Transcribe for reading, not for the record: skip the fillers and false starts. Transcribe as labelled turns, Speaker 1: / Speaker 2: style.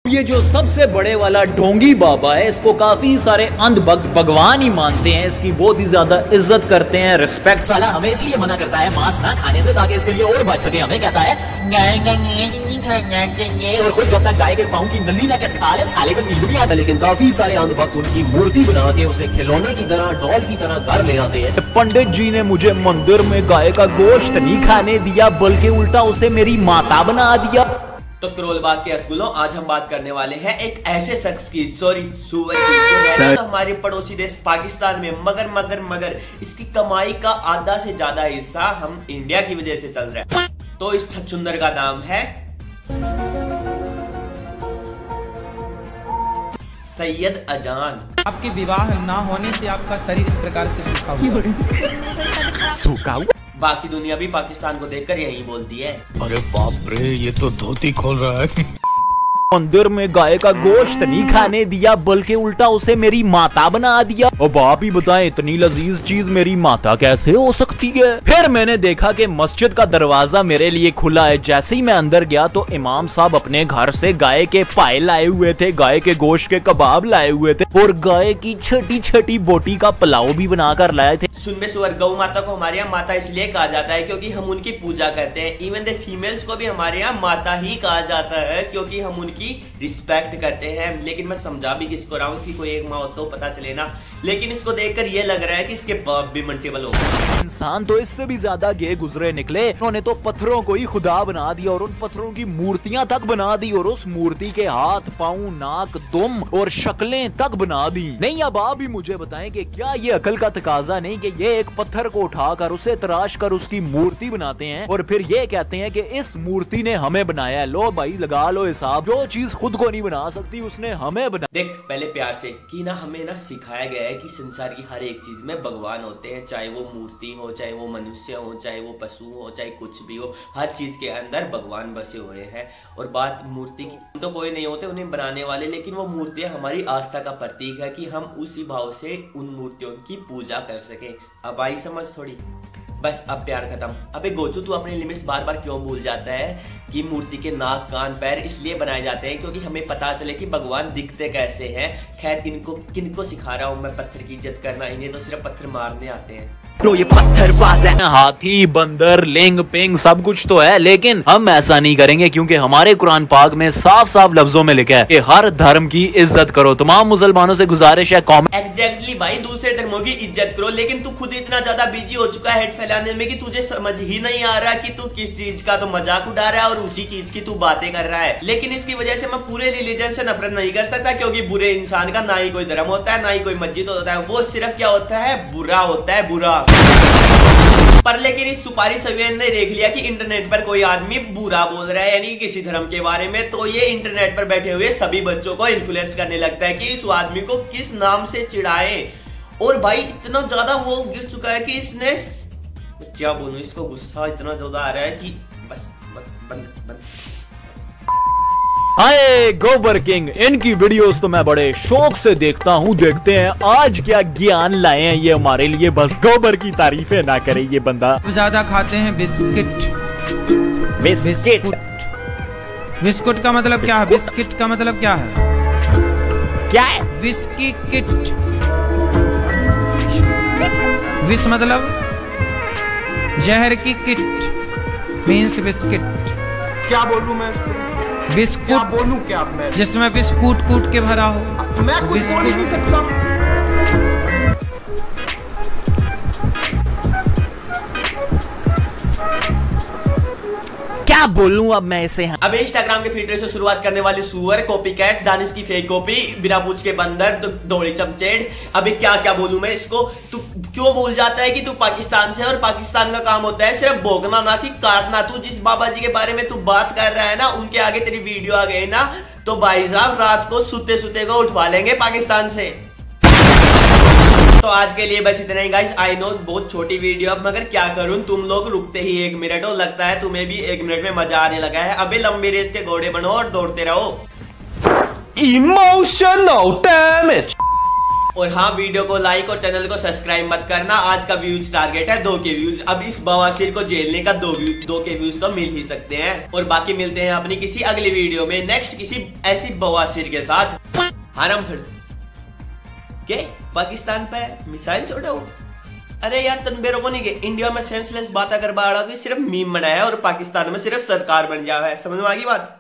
Speaker 1: ये जो सबसे बड़े वाला ढोंगी बाबा है, इसको काफी सारे अंधभक्त भगवान ही मानते हैं, इसकी बहुत ही ज्यादा इज्जत करते हैं, रिस्पेक्ट।
Speaker 2: साला हमें इसलिए मना करता है मांस ना खाने से ताकि इसके लिए और बच सके। हमें कहता है और खुद जब तक गाय के पाँव की नली ना चटका ले साले को नींद नहीं आता। लेकिन काफी सारे अंधभक्त उनकी मूर्ति बना के उसे खिलौने की तरह, डॉल की तरह घर ले आते हैं।
Speaker 1: पंडित जी ने मुझे मंदिर में गाय का गोश्त नहीं खाने दिया, बल्कि उल्टा उसे मेरी माता बना दिया।
Speaker 3: तो करोलबाग के असगुलों, आज हम बात करने वाले हैं एक ऐसे शख्स की, सुअर की, जो हमारे पड़ोसी देश पाकिस्तान में, मगर इसकी कमाई का आधा से ज्यादा हिस्सा हम इंडिया की वजह से चल रहा है। तो इस छछुंदर का नाम है सैयद अजान।
Speaker 4: आपके विवाह ना होने से आपका शरीर इस प्रकार से सूखा हुआ।
Speaker 3: बाकी दुनिया भी पाकिस्तान को देखकर यही बोलती है,
Speaker 5: अरे बाप रे, ये तो धोती खोल रहा है।
Speaker 1: मंदिर में गाय का गोश्त नहीं खाने दिया, बल्कि उल्टा उसे मेरी माता बना दिया। अब आप ही बताएं, इतनी लजीज चीज मेरी माता कैसे हो सकती है। फिर मैंने देखा कि मस्जिद का दरवाजा मेरे लिए खुला है। जैसे ही मैं अंदर गया तो इमाम साहब अपने घर से गाय के पाए लाए हुए थे, गाय के गोश्त के कबाब लाए हुए थे और गाय की छोटी छोटी बोटी का पुलाव भी बनाकर लाए थे।
Speaker 3: सुन सुअर, गौ माता को हमारे यहाँ माता इसलिए कहा जाता है क्योंकि हम उनकी पूजा करते हैं। इवन द फीमेल्स को भी हमारे यहाँ माता ही कहा जाता है क्योंकि हम उनकी रिस्पेक्ट करते हैं। लेकिन मैं समझा भी किसको रहा हूँ, इसकी कोई एक माँ हो तो पता चले ना। लेकिन इसको देखकर ये लग रहा है कि इसके बाप भी मंटेबल हो।
Speaker 1: इंसान तो इससे भी ज्यादा गे गुजरे निकले। उन्होंने तो पत्थरों को ही खुदा बना दिया और उन पत्थरों की मूर्तियां तक बना दी और उस मूर्ति के हाथ, पाँव, नाक, दुम और शक्लें तक बना दी। नहीं, अब आप भी मुझे बताएं कि क्या ये अकल का तकाजा नहीं कि ये एक पत्थर को उठाकर उसे तराश कर उसकी मूर्ति बनाते हैं और फिर ये कहते हैं कि इस मूर्ति ने हमें बनाया है। लो भाई, लगा लो हिसाब। जो चीज खुद को नहीं बना सकती उसने हमें बना।
Speaker 3: देख, पहले प्यार से कि ना हमें ना सिखाया गया है कि संसार की हर एक चीज में भगवान होते हैं, चाहे वो मूर्ति हो, चाहे वो मनुष्य हो, चाहे वो पशु हो, चाहे कुछ भी हो, हर चीज के अंदर भगवान बसे हुए हैं। और बात मूर्ति की, तो कोई नहीं होते उन्हें बनाने वाले, लेकिन वो मूर्तियां हमारी आस्था का प्रतीक है कि हम उसी भाव से उन मूर्तियों की पूजा कर सके। अब आई समझ थोड़ी? बस अब प्यार खत्म। अबे गोचू, तू अपनी लिमिट्स बार बार क्यों भूल जाता है कि मूर्ति के नाक, कान, पैर इसलिए बनाए जाते हैं क्योंकि हमें पता चले कि भगवान दिखते कैसे हैं। खैर, किनको सिखा रहा हूं मैं पत्थर की इज्जत करना, इन्हें तो सिर्फ पत्थर मारने आते हैं।
Speaker 1: तो ये पत्थरबाज है। हाथी, बंदर, लिंग पिंग सब कुछ तो है, लेकिन हम ऐसा नहीं करेंगे क्योंकि हमारे कुरान पाक में साफ साफ लफ्जों में लिखा है कि हर धर्म की इज्जत करो। तमाम मुसलमानों से गुजारिश है
Speaker 3: एग्जैक्टली भाई, दूसरे धर्मों की इज्जत करो। लेकिन तू खुद इतना ज्यादा बिजी हो चुका है हेट फैलाने में कि तुझे समझ ही नहीं आ रहा कि तू किस चीज का तो मजाक उड़ा रहा है और उसी चीज की तू बातें कर रहा है। लेकिन इसकी वजह से मैं पूरे रिलीजन से नफरत नहीं कर सकता क्योंकि बुरे इंसान का ना ही कोई धर्म होता है, ना ही कोई मस्जिद होता है। वो सिर्फ क्या होता है, बुरा होता है, बुरा। पर लेकिन इस सुपारी सवियन ने देख लिया कि इंटरनेट पर कोई आदमी बुरा बोल रहा है, यानी किसी धर्म के बारे में, तो ये इंटरनेट पर बैठे हुए सभी बच्चों को इन्फ्लुएंस करने लगता है कि इस आदमी को किस नाम से चिढ़ाए। और भाई इतना ज्यादा वो गिर चुका है कि इसने, क्या बोलूं, इसको गुस्सा इतना ज्यादा आ रहा है कि बस बंद।
Speaker 1: हाय गोबर किंग, इनकी वीडियोस तो मैं बड़े शौक से देखता हूँ। देखते हैं आज क्या ज्ञान लाए हैं ये हमारे लिए। बस गोबर की तारीफें ना करे ये बंदा।
Speaker 4: ज्यादा खाते हैं बिस्किट। बिस्कुट का मतलब क्या है? बिस्किट का मतलब क्या है?
Speaker 1: क्या है?
Speaker 4: Whisky kit. विस मतलब जहर की किट मीन्स बिस्किट।
Speaker 6: क्या बोलूं मैं इसको?
Speaker 4: बिस्कुट
Speaker 6: बोलूं क्या मैं?
Speaker 4: जिसमें बिस्कुट कूट के भरा हो।
Speaker 6: मैं कुछ बोल ही नहीं सकता।
Speaker 1: क्या बोलूं अब मैं इसे?
Speaker 3: अब इंस्टाग्राम के फील्टर से शुरुआत करने वाली सुअर, कॉपी कैट, दानिश की फेक कॉपी, बिना पूछ के बंदर, दौड़ी चमचेड़। अभी क्या क्या बोलूं मैं इसको? तू क्यों भूल जाता है कि तू पाकिस्तान से, और पाकिस्तान का काम होता है सिर्फ भोगना ना कि काटना। तू जिस बाबा जी के बारे में तू बात कर रहा है ना, उनके आगे तेरी वीडियो आ गई ना, तो भाई साहब रात को सुते सुते को उठवा लेंगे पाकिस्तान से। तो आज के लिए बस इतना ही गाइस। आई नो बहुत छोटी वीडियो अब, मगर क्या करूं, तुम लोग रुकते ही 1 मिनट हो। लगता है तुम्हें भी 1 मिनट में मजा आने लगा है। अबे लंबी रेस के घोड़े बनो और दौड़ते रहो।
Speaker 5: Emotional damage।
Speaker 3: और हाँ, वीडियो को लाइक और चैनल को सब्सक्राइब मत करना। आज का व्यूज टारगेट है 2 के व्यूज। अब इस बवासीर को झेलने का 2 के व्यूज तो मिल ही सकते हैं। और बाकी मिलते हैं अपनी किसी अगली वीडियो में नेक्स्ट किसी ऐसी बवासीर के साथ। हरम फिर के पाकिस्तान पे मिसाइल छोड़ो। अरे यार तुम बेरो को नहीं के इंडिया में सेंसलेस बात कर बाड़ा सिर्फ मीम बनाया और पाकिस्तान में सिर्फ सरकार बन जावा है। समझ में आ गई बात।